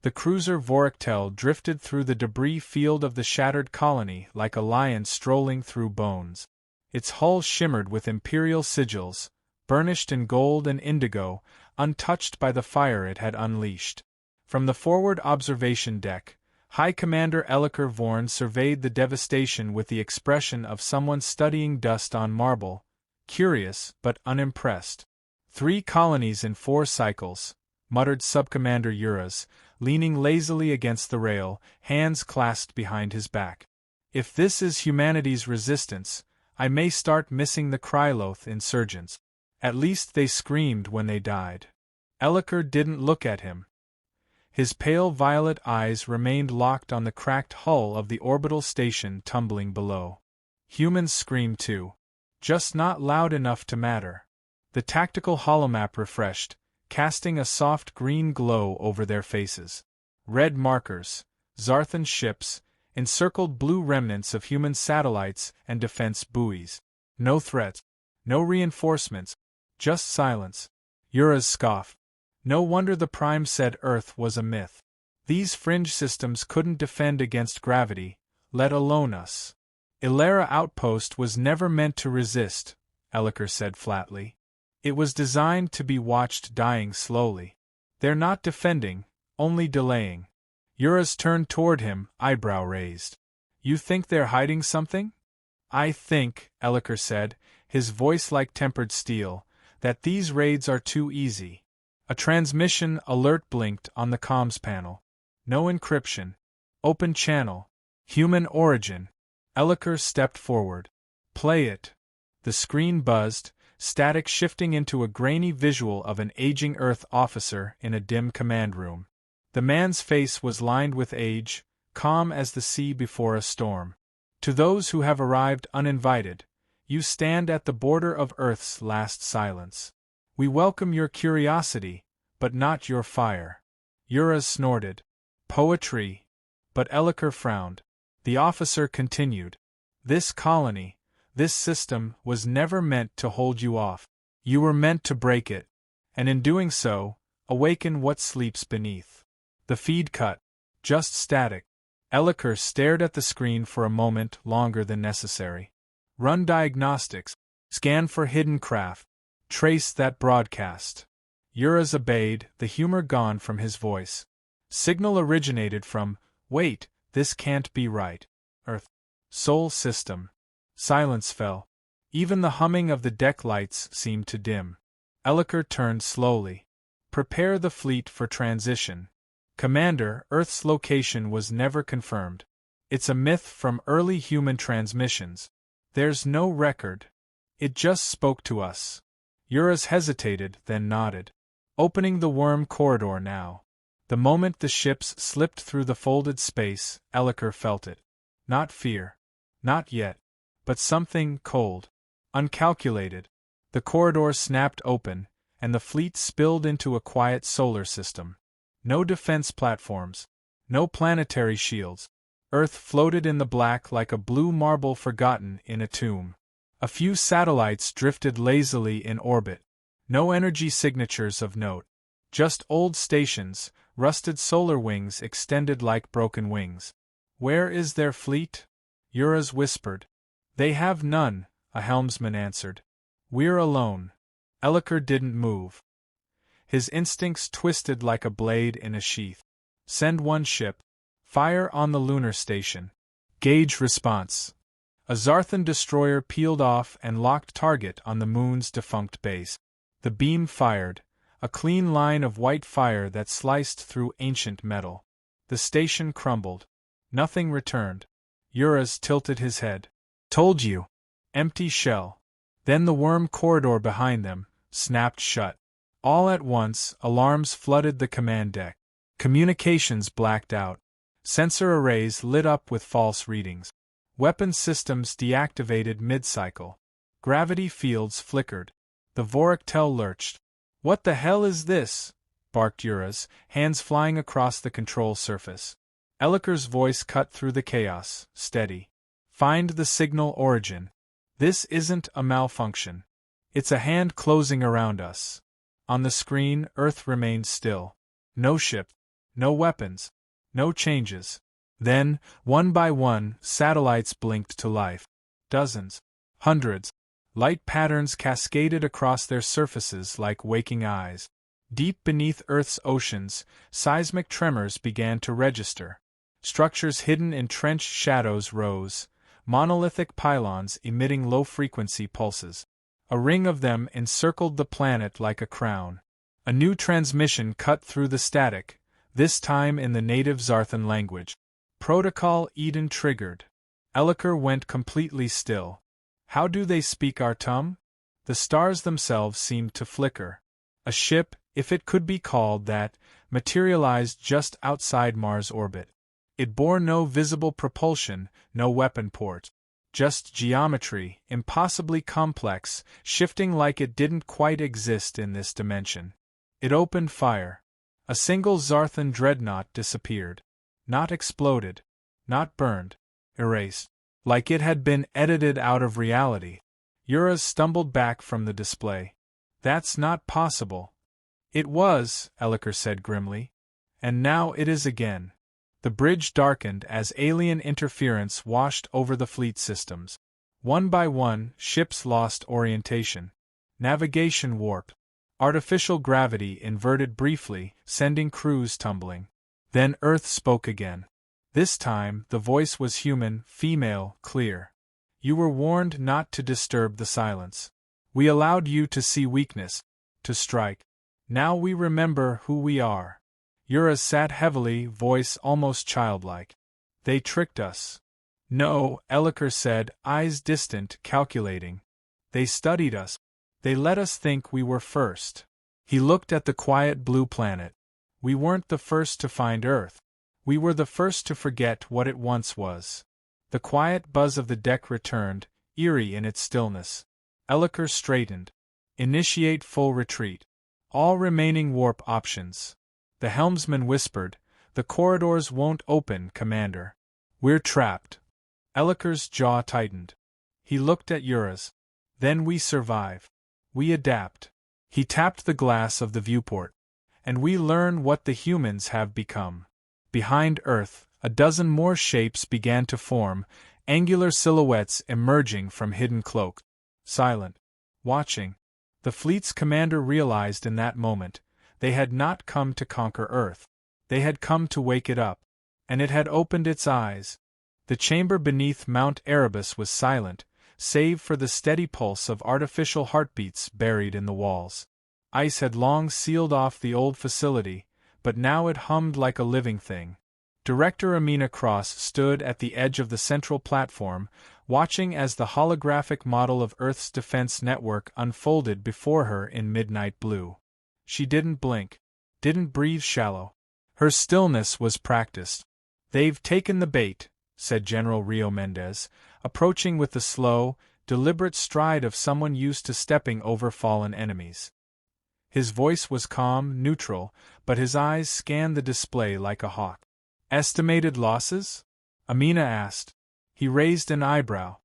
The cruiser Voraktel drifted through the debris field of the shattered colony like a lion strolling through bones. Its hull shimmered with imperial sigils, burnished in gold and indigo, untouched by the fire it had unleashed. From the forward observation deck, High Commander Elliker Vorn surveyed the devastation with the expression of someone studying dust on marble, curious but unimpressed. 3 colonies in 4 cycles, muttered Subcommander Uras, leaning lazily against the rail, hands clasped behind his back. If this is humanity's resistance, I may start missing the Kryloth insurgents. At least they screamed when they died. Elliker didn't look at him. His pale violet eyes remained locked on the cracked hull of the orbital station tumbling below. Humans screamed too. Just not loud enough to matter. The tactical holomap refreshed, casting a soft green glow over their faces. Red markers, Zarthan ships, encircled blue remnants of human satellites and defense buoys. No threats. No reinforcements. Just silence. Uras scoffed. No wonder the Prime said Earth was a myth. These fringe systems couldn't defend against gravity, let alone us. Ilera Outpost was never meant to resist, Elliker said flatly. It was designed to be watched dying slowly. They're not defending, only delaying. Uras turned toward him, eyebrow raised. You think they're hiding something? I think, Elliker said, his voice like tempered steel, that these raids are too easy. A transmission alert blinked on the comms panel. No encryption. Open channel. Human origin. Elliker stepped forward. Play it. The screen buzzed, static shifting into a grainy visual of an aging Earth officer in a dim command room. The man's face was lined with age, calm as the sea before a storm. To those who have arrived uninvited, you stand at the border of Earth's last silence. We welcome your curiosity, but not your fire. Uras snorted. Poetry. But Elliker frowned. The officer continued. This colony, this system was never meant to hold you off. You were meant to break it, and in doing so, awaken what sleeps beneath. The feed cut. Just static. Elliker stared at the screen for a moment longer than necessary. Run diagnostics. Scan for hidden craft. Trace that broadcast. Uras obeyed, the humor gone from his voice. Signal originated from, wait, this can't be right. Earth. Sol system. Silence fell. Even the humming of the deck lights seemed to dim. Elliker turned slowly. Prepare the fleet for transition. Commander, Earth's location was never confirmed. It's a myth from early human transmissions. There's no record. It just spoke to us. Uras hesitated, then nodded. Opening the worm corridor now. The moment the ships slipped through the folded space, Elliker felt it. Not fear. Not yet. But something cold. Uncalculated. The corridor snapped open, and the fleet spilled into a quiet solar system. No defense platforms. No planetary shields. Earth floated in the black like a blue marble forgotten in a tomb. A few satellites drifted lazily in orbit. No energy signatures of note. Just old stations, rusted solar wings extended like broken wings. Where is their fleet? Uras whispered. They have none, a helmsman answered. We're alone. Elliker didn't move. His instincts twisted like a blade in a sheath. Send one ship. Fire on the lunar station. Gauge response. A Zarthan destroyer peeled off and locked target on the moon's defunct base. The beam fired, a clean line of white fire that sliced through ancient metal. The station crumbled. Nothing returned. Uras tilted his head. Told you. Empty shell. Then the worm corridor behind them snapped shut. All at once, alarms flooded the command deck. Communications blacked out. Sensor arrays lit up with false readings. Weapon systems deactivated mid-cycle. Gravity fields flickered. The Voraktel lurched. What the hell is this? Barked Uras, hands flying across the control surface. Elliker's voice cut through the chaos, steady. Find the signal origin. This isn't a malfunction. It's a hand closing around us. On the screen, Earth remained still. No ship. No weapons. No changes. Then, one by one, satellites blinked to life. Dozens. Hundreds. Light patterns cascaded across their surfaces like waking eyes. Deep beneath Earth's oceans, seismic tremors began to register. Structures hidden in trenched shadows rose, monolithic pylons emitting low-frequency pulses. A ring of them encircled the planet like a crown. A new transmission cut through the static, this time in the native Zarthan language. Protocol Eden triggered. Elliker went completely still. How do they speak our tongue? The stars themselves seemed to flicker. A ship, if it could be called that, materialized just outside Mars' orbit. It bore no visible propulsion, no weapon port. Just geometry, impossibly complex, shifting like it didn't quite exist in this dimension. It opened fire. A single Zarthan dreadnought disappeared. Not exploded. Not burned. Erased. Like it had been edited out of reality. Yuraz stumbled back from the display. That's not possible. It was, Elliker said grimly. And now it is again. The bridge darkened as alien interference washed over the fleet systems. One by one, ships lost orientation. Navigation warped. Artificial gravity inverted briefly, sending crews tumbling. Then Earth spoke again. This time, the voice was human, female, clear. You were warned not to disturb the silence. We allowed you to see weakness, to strike. Now we remember who we are. Yuraz sat heavily, voice almost childlike. They tricked us. No, Elliker said, eyes distant, calculating. They studied us. They let us think we were first. He looked at the quiet blue planet. We weren't the first to find Earth. We were the first to forget what it once was. The quiet buzz of the deck returned, eerie in its stillness. Elliker straightened. Initiate full retreat. All remaining warp options. The helmsman whispered, the corridors won't open, Commander. We're trapped. Elliker's jaw tightened. He looked at Yuraz. Then we survive. We adapt. He tapped the glass of the viewport. And we learn what the humans have become. Behind Earth, a dozen more shapes began to form, angular silhouettes emerging from hidden cloaks. Silent. Watching. The fleet's commander realized in that moment, they had not come to conquer Earth. They had come to wake it up. And it had opened its eyes. The chamber beneath Mount Erebus was silent, save for the steady pulse of artificial heartbeats buried in the walls. Ice had long sealed off the old facility, but now it hummed like a living thing. Director Amina Cross stood at the edge of the central platform, watching as the holographic model of Earth's defense network unfolded before her in midnight blue. She didn't blink, didn't breathe shallow. Her stillness was practiced. They've taken the bait, said General Rio Mendez, approaching with the slow, deliberate stride of someone used to stepping over fallen enemies. His voice was calm, neutral, but his eyes scanned the display like a hawk. Estimated losses? Amina asked. He raised an eyebrow.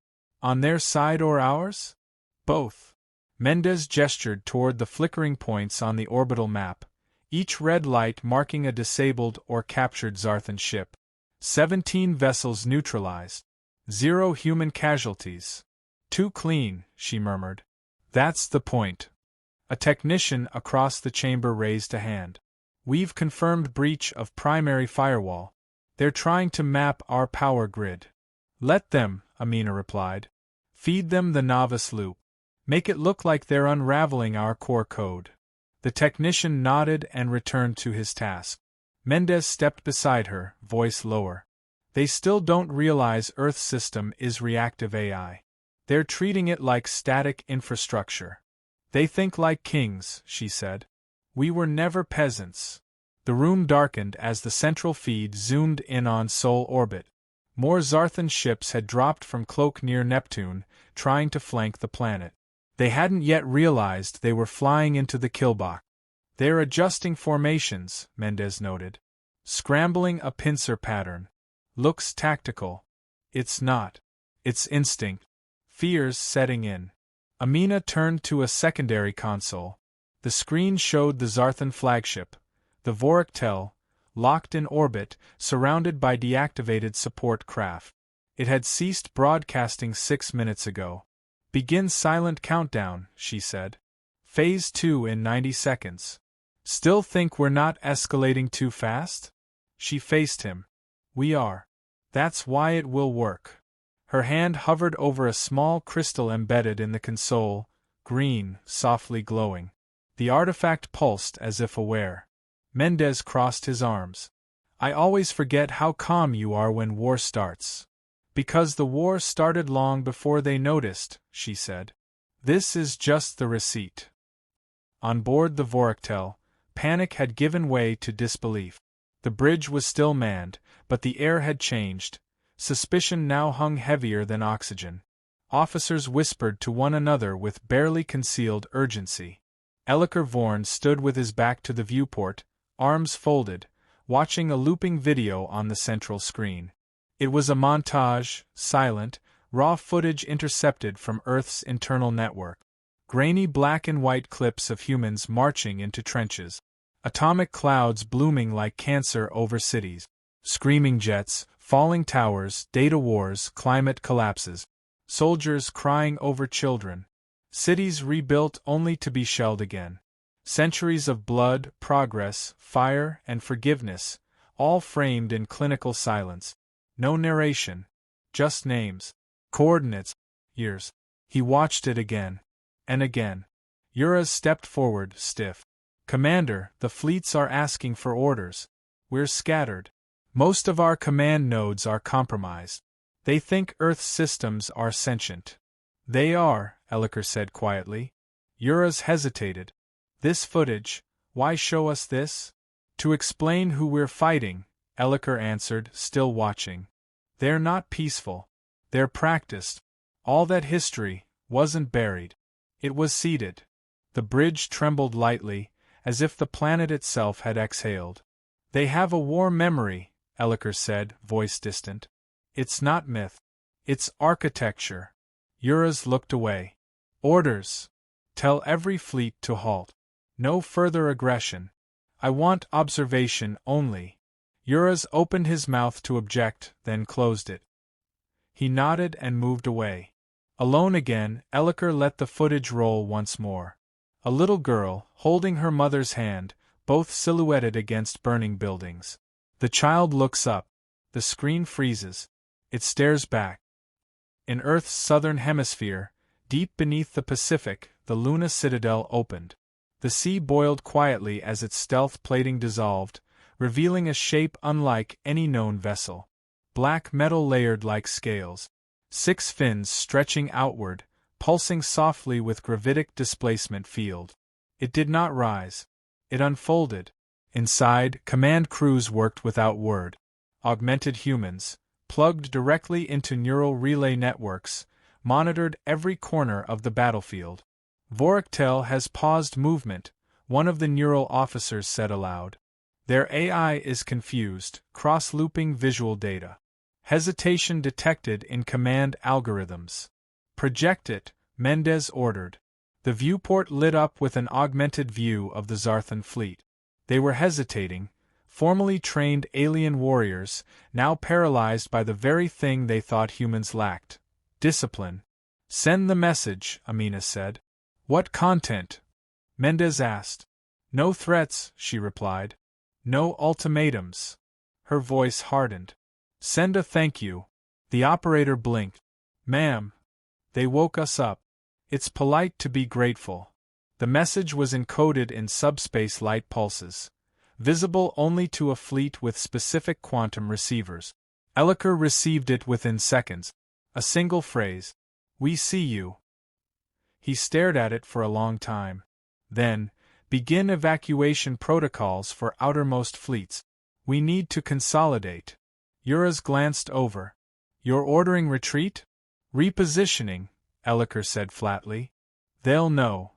On their side or ours? Both. Mendez gestured toward the flickering points on the orbital map, each red light marking a disabled or captured Zarthan ship. 17 vessels neutralized. 0 human casualties. Too clean, she murmured. That's the point. A technician across the chamber raised a hand. We've confirmed breach of primary firewall. They're trying to map our power grid. Let them, Amina replied. Feed them the novice loop. Make it look like they're unraveling our core code. The technician nodded and returned to his task. Mendez stepped beside her, voice lower. They still don't realize Earth's system is reactive AI. They're treating it like static infrastructure. They think like kings, she said. We were never peasants. The room darkened as the central feed zoomed in on Sol orbit. More Zarthan ships had dropped from cloak near Neptune, trying to flank the planet. They hadn't yet realized they were flying into the killbox. They're adjusting formations, Mendez noted. Scrambling a pincer pattern. Looks tactical. It's not. It's instinct. Fear's setting in. Amina turned to a secondary console. The screen showed the Zarthan flagship, the Voraktel, locked in orbit, surrounded by deactivated support craft. It had ceased broadcasting 6 minutes ago. "Begin silent countdown," she said. "Phase 2 in 90 seconds. Still think we're not escalating too fast?" She faced him. "We are. That's why it will work." Her hand hovered over a small crystal embedded in the console, green, softly glowing. The artifact pulsed as if aware. Mendez crossed his arms. "I always forget how calm you are when war starts." "Because the war started long before they noticed," she said. "This is just the receipt." On board the Voraktel, panic had given way to disbelief. The bridge was still manned, but the air had changed. Suspicion now hung heavier than oxygen. Officers whispered to one another with barely concealed urgency. Elliker Vorn stood with his back to the viewport, arms folded, watching a looping video on the central screen. It was a montage, silent, raw footage intercepted from Earth's internal network. Grainy black and white clips of humans marching into trenches. Atomic clouds blooming like cancer over cities. Screaming jets, falling towers, data wars, climate collapses. Soldiers crying over children. Cities rebuilt only to be shelled again. Centuries of blood, progress, fire, and forgiveness, all framed in clinical silence. No narration. Just names. Coordinates. Years. He watched it again. And again. Yuraz stepped forward, stiff. "Commander, the fleets are asking for orders. We're scattered. Most of our command nodes are compromised. They think Earth's systems are sentient." "They are," Elliker said quietly. Yuraz hesitated. "This footage, why show us this?" "To explain who we're fighting," Elliker answered, still watching. "They're not peaceful. They're practiced. All that history wasn't buried. It was seeded." The bridge trembled lightly, as if the planet itself had exhaled. "They have a war memory," Elliker said, voice distant. "It's not myth. It's architecture." Yuraz looked away. "Orders. Tell every fleet to halt. No further aggression. I want observation only." Yuraz opened his mouth to object, then closed it. He nodded and moved away. Alone again, Elliker let the footage roll once more. A little girl, holding her mother's hand, both silhouetted against burning buildings. The child looks up. The screen freezes. It stares back. In Earth's southern hemisphere, deep beneath the Pacific, the Luna Citadel opened. The sea boiled quietly as its stealth plating dissolved, revealing a shape unlike any known vessel. Black metal layered like scales. 6 fins stretching outward, pulsing softly with gravitic displacement field. It did not rise. It unfolded. Inside, command crews worked without word. Augmented humans, plugged directly into neural relay networks, monitored every corner of the battlefield. "Voraktel has paused movement," one of the neural officers said aloud. "Their AI is confused, cross-looping visual data. Hesitation detected in command algorithms." "Project it," Mendez ordered. The viewport lit up with an augmented view of the Zarthan fleet. They were hesitating, formerly trained alien warriors, now paralyzed by the very thing they thought humans lacked: discipline. "Send the message," Amina said. "What content?" Mendez asked. "No threats," she replied. "No ultimatums." Her voice hardened. "Send a thank you." The operator blinked. "Ma'am. They woke us up. It's polite to be grateful." The message was encoded in subspace light pulses, visible only to a fleet with specific quantum receivers. Elliker received it within seconds. A single phrase. "We see you." He stared at it for a long time. Then, "Begin evacuation protocols for outermost fleets. We need to consolidate." Yuraz glanced over. "You're ordering retreat?" "Repositioning," Elliker said flatly. "They'll know."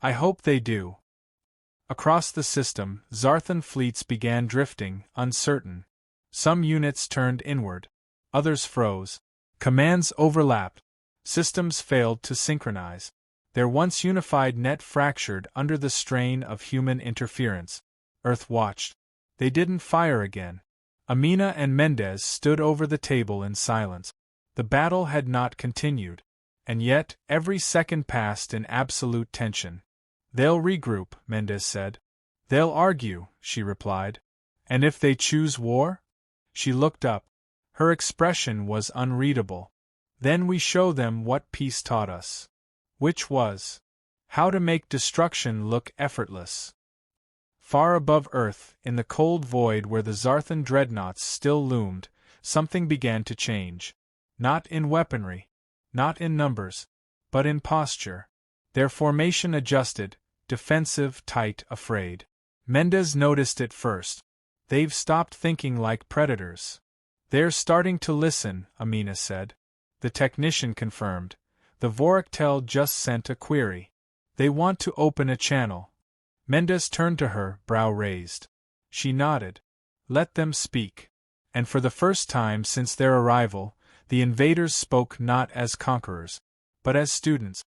"I hope they do." Across the system, Zarthan fleets began drifting, uncertain. Some units turned inward. Others froze. Commands overlapped. Systems failed to synchronize. Their once unified net fractured under the strain of human interference. Earth watched. They didn't fire again. Amina and Mendez stood over the table in silence. The battle had not continued. And yet, every second passed in absolute tension. They'll regroup, Mendez said. They'll argue, she replied. And if they choose war? She looked up. Her expression was unreadable. Then we show them what peace taught us. Which was how to make destruction look effortless. Far above Earth, in the cold void where the Zarthan dreadnoughts still loomed, something began to change. Not in weaponry, not in numbers, but in posture. Their formation adjusted, defensive, tight, afraid. Mendez noticed it first. They've stopped thinking like predators. They're starting to listen, Amina said. The technician confirmed. The Voraktel just sent a query. They want to open a channel. Mendez turned to her, brow raised. She nodded. Let them speak. And for the first time since their arrival, the invaders spoke not as conquerors, but as students.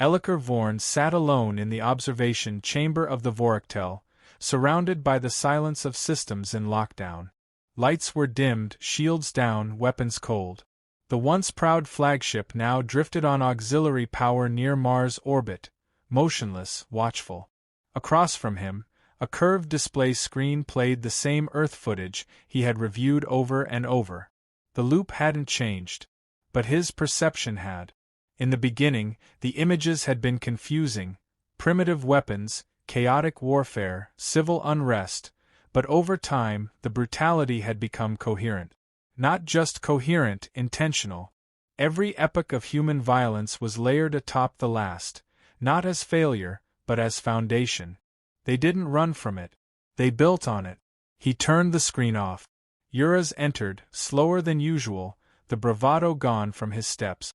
Elliker Vorn sat alone in the observation chamber of the Voraktel, surrounded by the silence of systems in lockdown. Lights were dimmed, shields down, weapons cold. The once proud flagship now drifted on auxiliary power near Mars' orbit, motionless, watchful. Across from him, a curved display screen played the same Earth footage he had reviewed over and over. The loop hadn't changed, but his perception had. In the beginning, the images had been confusing: primitive weapons, chaotic warfare, civil unrest, but over time, the brutality had become coherent. Not just coherent, intentional. Every epoch of human violence was layered atop the last, not as failure, but as foundation. They didn't run from it. They built on it. He turned the screen off. Uraz entered, slower than usual, the bravado gone from his steps.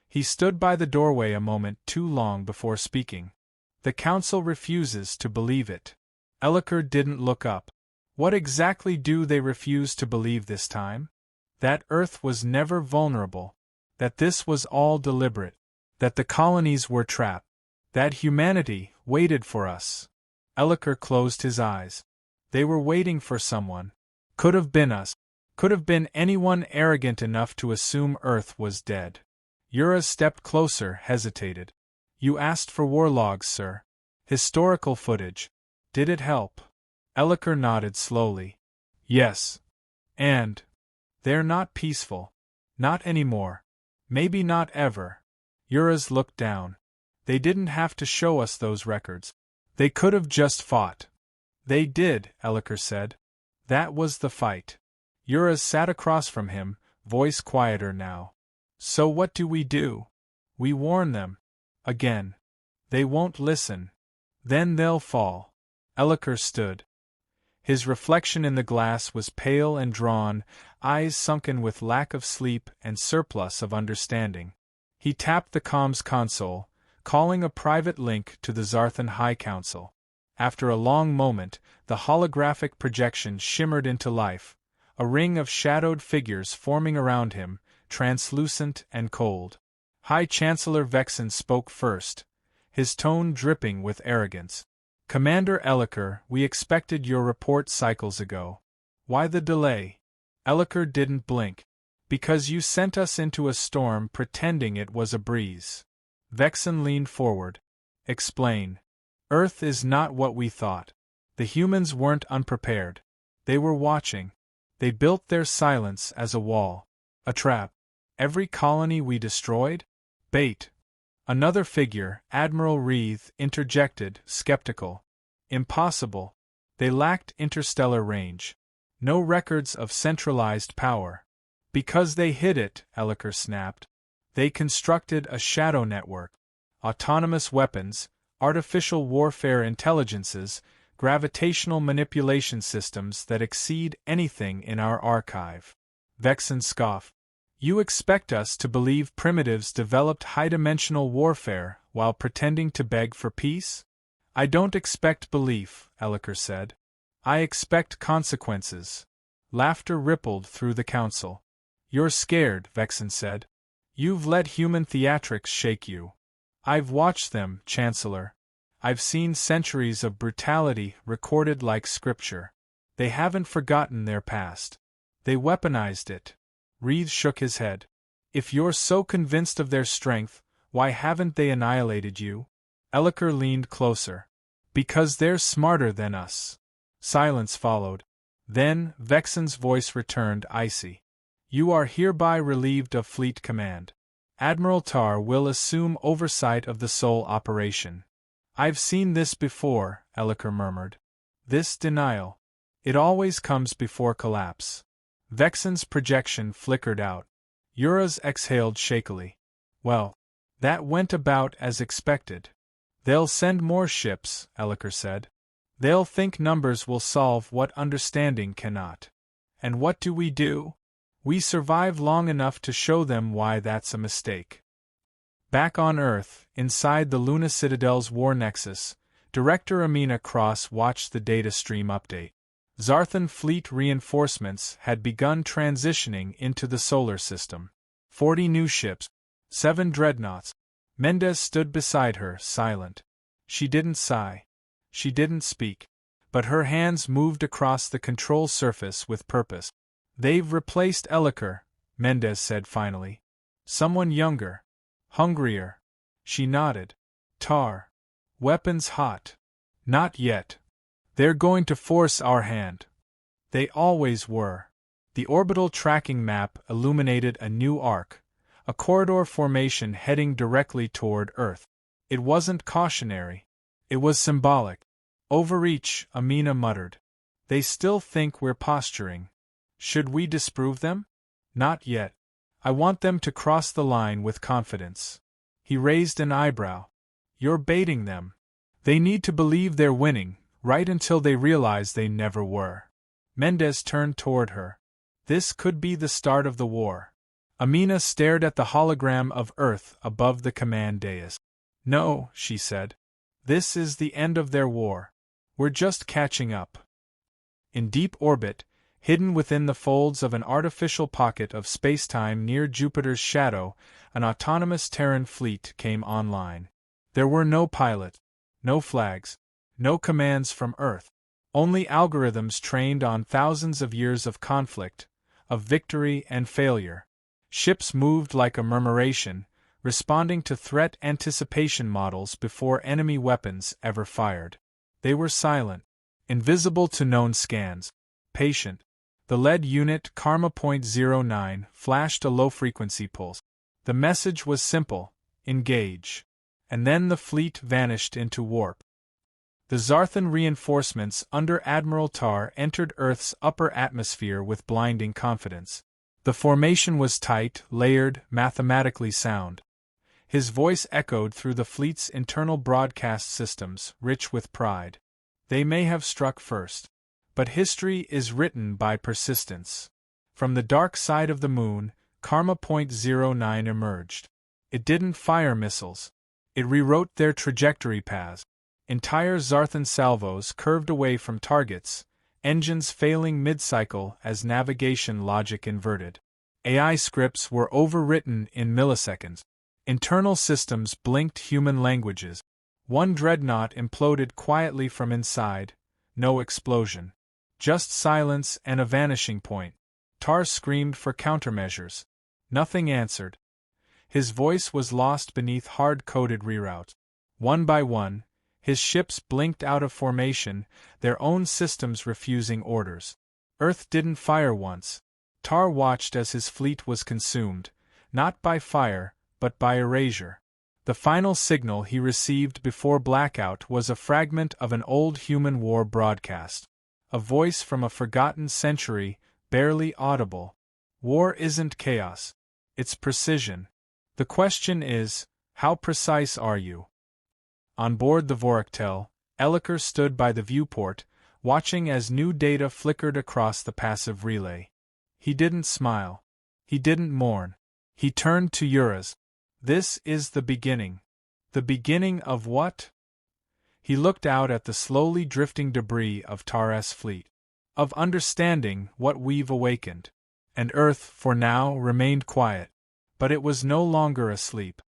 He stood by the doorway a moment too long before speaking. The council refuses to believe it. Elliker didn't look up. What exactly do they refuse to believe this time? That Earth was never vulnerable. That this was all deliberate. That the colonies were trapped. That humanity waited for us. Elliker closed his eyes. They were waiting for someone. Could have been us. Could have been anyone arrogant enough to assume Earth was dead. Uraz stepped closer, hesitated. You asked for war logs, sir. Historical footage. Did it help? Elliker nodded slowly. Yes. And they're not peaceful. Not anymore. Maybe not ever. Uraz looked down. They didn't have to show us those records. They could have just fought. They did, Elliker said. That was the fight. Uraz sat across from him, voice quieter now. So what do? We warn them. Again. They won't listen. Then they'll fall. Elliker stood. His reflection in the glass was pale and drawn, eyes sunken with lack of sleep and surplus of understanding. He tapped the comms console, calling a private link to the Zarthan High Council. After a long moment, the holographic projection shimmered into life, a ring of shadowed figures forming around him, translucent and cold. High Chancellor Vexen spoke first, his tone dripping with arrogance. Commander Elliker, we expected your report cycles ago. Why the delay? Elliker didn't blink. Because you sent us into a storm pretending it was a breeze. Vexen leaned forward. Explain. Earth is not what we thought. The humans weren't unprepared. They were watching. They built their silence as a wall. A trap. Every colony we destroyed? Bait. Another figure, Admiral Wreath, interjected, skeptical. Impossible. They lacked interstellar range. No records of centralized power. Because they hid it, Elliker snapped. They constructed a shadow network. Autonomous weapons, artificial warfare intelligences, gravitational manipulation systems that exceed anything in our archive. Vexen scoffed. You expect us to believe primitives developed high-dimensional warfare while pretending to beg for peace? I don't expect belief, Elliker said. I expect consequences. Laughter rippled through the council. You're scared, Vexen said. You've let human theatrics shake you. I've watched them, Chancellor. I've seen centuries of brutality recorded like scripture. They haven't forgotten their past. They weaponized it. Reed shook his head. If you're so convinced of their strength, why haven't they annihilated you? Elliker leaned closer. Because they're smarter than us. Silence followed. Then, Vexen's voice returned icy. You are hereby relieved of fleet command. Admiral Tar will assume oversight of the Sol operation. I've seen this before, Elliker murmured. This denial. It always comes before collapse. Vexen's projection flickered out. Yura's exhaled shakily. Well, that went about as expected. They'll send more ships, Elliker said. They'll think numbers will solve what understanding cannot. And what do? We survive long enough to show them why that's a mistake. Back on Earth, inside the Luna Citadel's war nexus, Director Amina Cross watched the data stream update. Zarthan fleet reinforcements had begun transitioning into the solar system. 40 new ships, 7 dreadnoughts. Mendez stood beside her, silent. She didn't sigh. She didn't speak. But her hands moved across the control surface with purpose. They've replaced Elliker, Mendez said finally. Someone younger. Hungrier. She nodded. Tar. Weapons hot. Not yet. They're going to force our hand. They always were. The orbital tracking map illuminated a new arc, a corridor formation heading directly toward Earth. It wasn't cautionary. It was symbolic. Overreach, Amina muttered. They still think we're posturing. Should we disprove them? Not yet. I want them to cross the line with confidence. He raised an eyebrow. You're baiting them. They need to believe they're winning, right until they realize they never were. Mendez turned toward her. This could be the start of the war. Amina stared at the hologram of Earth above the command dais. No, she said. This is the end of their war. We're just catching up. In deep orbit, hidden within the folds of an artificial pocket of spacetime near Jupiter's shadow, an autonomous Terran fleet came online. There were no pilots, no flags, no commands from Earth. Only algorithms trained on thousands of years of conflict, of victory and failure. Ships moved like a murmuration, responding to threat anticipation models before enemy weapons ever fired. They were silent, invisible to known scans, patient. The lead unit Karma.09 flashed a low-frequency pulse. The message was simple: engage. And then the fleet vanished into warp. The Zarthan reinforcements under Admiral Tar entered Earth's upper atmosphere with blinding confidence. The formation was tight, layered, mathematically sound. His voice echoed through the fleet's internal broadcast systems, rich with pride. They may have struck first. But history is written by persistence. From the dark side of the moon, Karma.09 emerged. It didn't fire missiles. It rewrote their trajectory paths. Entire Zarthan salvos curved away from targets, engines failing mid-cycle as navigation logic inverted. AI scripts were overwritten in milliseconds. Internal systems blinked human languages. One dreadnought imploded quietly from inside, no explosion. Just silence and a vanishing point. Tar screamed for countermeasures. Nothing answered. His voice was lost beneath hard-coded reroutes. One by one, his ships blinked out of formation, their own systems refusing orders. Earth didn't fire once. Tar watched as his fleet was consumed, not by fire, but by erasure. The final signal he received before blackout was a fragment of an old human war broadcast. A voice from a forgotten century, barely audible. War isn't chaos. It's precision. The question is, how precise are you? On board the Voraktel, Elliker stood by the viewport, watching as new data flickered across the passive relay. He didn't smile. He didn't mourn. He turned to Yuras. This is the beginning. The beginning of what? He looked out at the slowly drifting debris of Tar's fleet. Of understanding what we've awakened. And Earth, for now, remained quiet. But it was no longer asleep.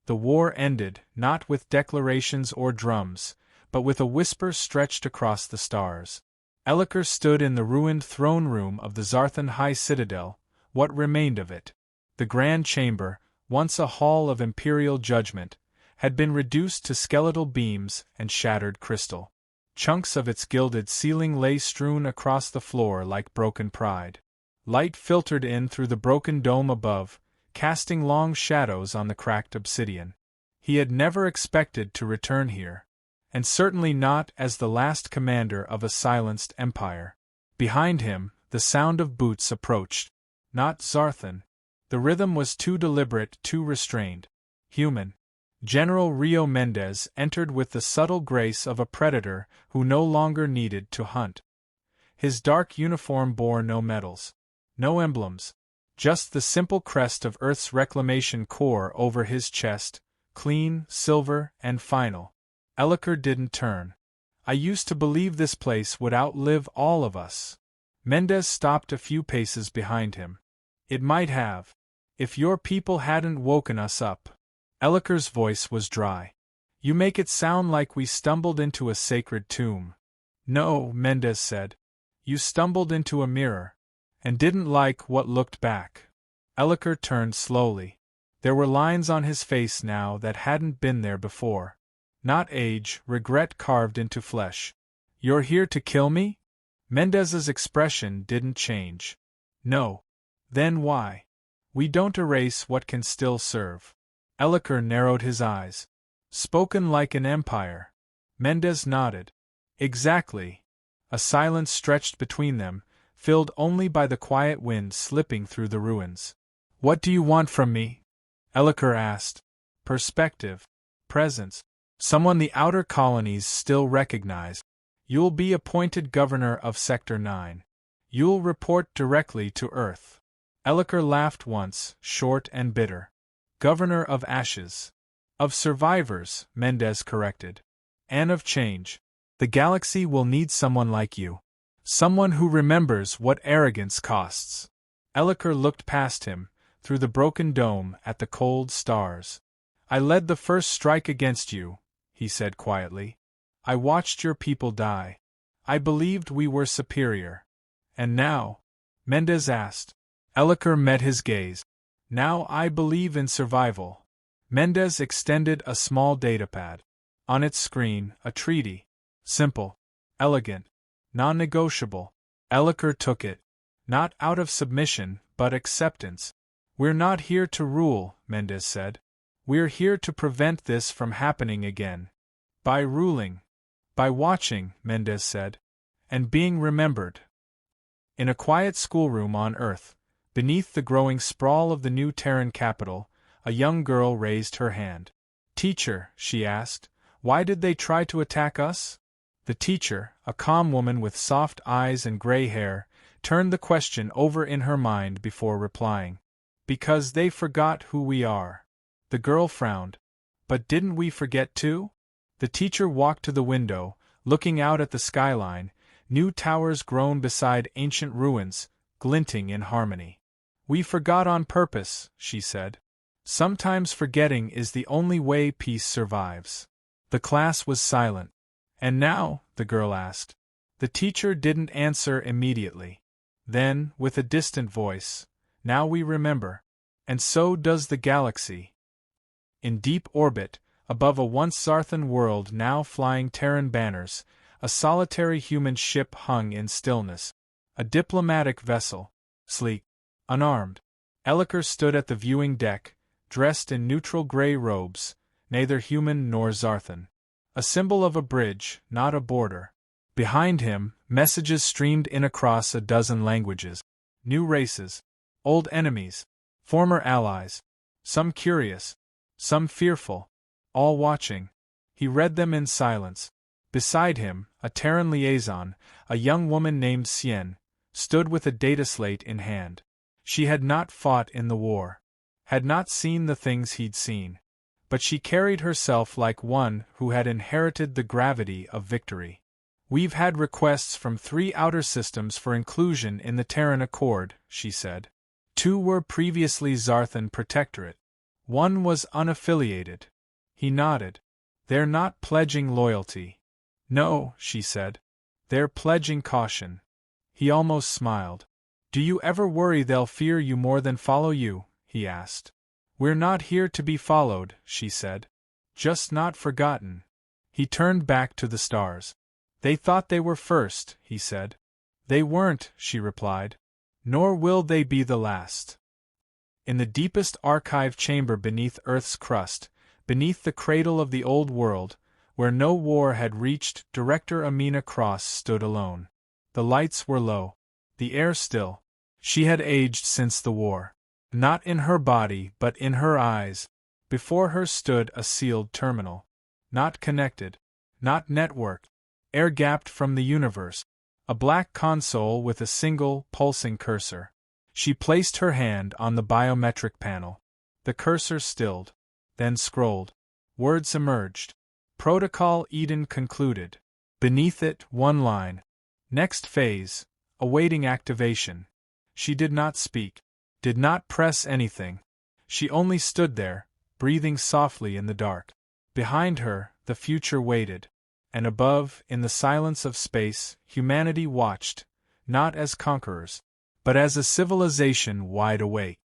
The war ended, not with declarations or drums, but with a whisper stretched across the stars. Elliker stood in the ruined throne room of the Zarthan High Citadel, what remained of it. The Grand Chamber, once a hall of imperial judgment, had been reduced to skeletal beams and shattered crystal. Chunks of its gilded ceiling lay strewn across the floor like broken pride. Light filtered in through the broken dome above, casting long shadows on the cracked obsidian. He had never expected to return here, and certainly not as the last commander of a silenced empire. Behind him, the sound of boots approached. Not Zarthan. The rhythm was too deliberate, too restrained. Human. General Rio Mendez entered with the subtle grace of a predator who no longer needed to hunt. His dark uniform bore no medals, no emblems, just the simple crest of Earth's Reclamation Corps over his chest, clean, silver, and final. Elliker didn't turn. I used to believe this place would outlive all of us. Mendez stopped a few paces behind him. It might have, if your people hadn't woken us up. Elliker's voice was dry. You make it sound like we stumbled into a sacred tomb. No, Mendez said. You stumbled into a mirror, and didn't like what looked back. Elliker turned slowly. There were lines on his face now that hadn't been there before. Not age, regret carved into flesh. You're here to kill me? Mendez's expression didn't change. No. Then why? We don't erase what can still serve. Elliker narrowed his eyes. Spoken like an empire. Mendez nodded. Exactly. A silence stretched between them, filled only by the quiet wind slipping through the ruins. What do you want from me? Elliker asked. Perspective. Presence. Someone the outer colonies still recognize. You'll be appointed governor of Sector 9. You'll report directly to Earth. Elliker laughed once, short and bitter. Governor of Ashes. Of survivors, Mendez corrected. And of change. The galaxy will need someone like you. Someone who remembers what arrogance costs. Elliker looked past him, through the broken dome, at the cold stars. I led the first strike against you, he said quietly. I watched your people die. I believed we were superior. And now? Mendez asked. Elliker met his gaze. Now I believe in survival. Mendez extended a small datapad. On its screen, a treaty. Simple. Elegant. Non-negotiable. Elliker took it. Not out of submission, but acceptance. We're not here to rule, Mendez said. We're here to prevent this from happening again. By ruling. By watching, Mendez said. And being remembered. In a quiet schoolroom on Earth, beneath the growing sprawl of the new Terran capital, a young girl raised her hand. Teacher, she asked, why did they try to attack us? The teacher, a calm woman with soft eyes and gray hair, turned the question over in her mind before replying. Because they forgot who we are. The girl frowned. But didn't we forget too? The teacher walked to the window, looking out at the skyline, new towers grown beside ancient ruins, glinting in harmony. We forgot on purpose, she said. Sometimes forgetting is the only way peace survives. The class was silent. And now? The girl asked. The teacher didn't answer immediately. Then, with a distant voice, now we remember. And so does the galaxy. In deep orbit, above a once Zarthan world now flying Terran banners, a solitary human ship hung in stillness. A diplomatic vessel. Sleek. Unarmed. Elliker stood at the viewing deck, dressed in neutral gray robes, neither human nor Zarthan. A symbol of a bridge, not a border. Behind him, messages streamed in across a dozen languages. New races. Old enemies. Former allies. Some curious. Some fearful. All watching. He read them in silence. Beside him, a Terran liaison, a young woman named Sien, stood with a data slate in hand. She had not fought in the war. Had not seen the things he'd seen. But she carried herself like one who had inherited the gravity of victory. We've had requests from 3 outer systems for inclusion in the Terran Accord, she said. 2 were previously Zarthan Protectorate. 1 was unaffiliated. He nodded. They're not pledging loyalty. No, she said. They're pledging caution. He almost smiled. Do you ever worry they'll fear you more than follow you? He asked. We're not here to be followed, she said. Just not forgotten. He turned back to the stars. They thought they were first, he said. They weren't, she replied. Nor will they be the last. In the deepest archive chamber beneath Earth's crust, beneath the cradle of the old world, where no war had reached, Director Amina Cross stood alone. The lights were low, the air still. She had aged since the war. Not in her body but in her eyes. Before her stood a sealed terminal. Not connected. Not networked. Air-gapped from the universe. A black console with a single, pulsing cursor. She placed her hand on the biometric panel. The cursor stilled. Then scrolled. Words emerged. Protocol Eden concluded. Beneath it, one line. Next phase. Awaiting activation. She did not speak. Did not press anything. She only stood there, breathing softly in the dark. Behind her, the future waited. And above, in the silence of space, humanity watched, not as conquerors, but as a civilization wide awake.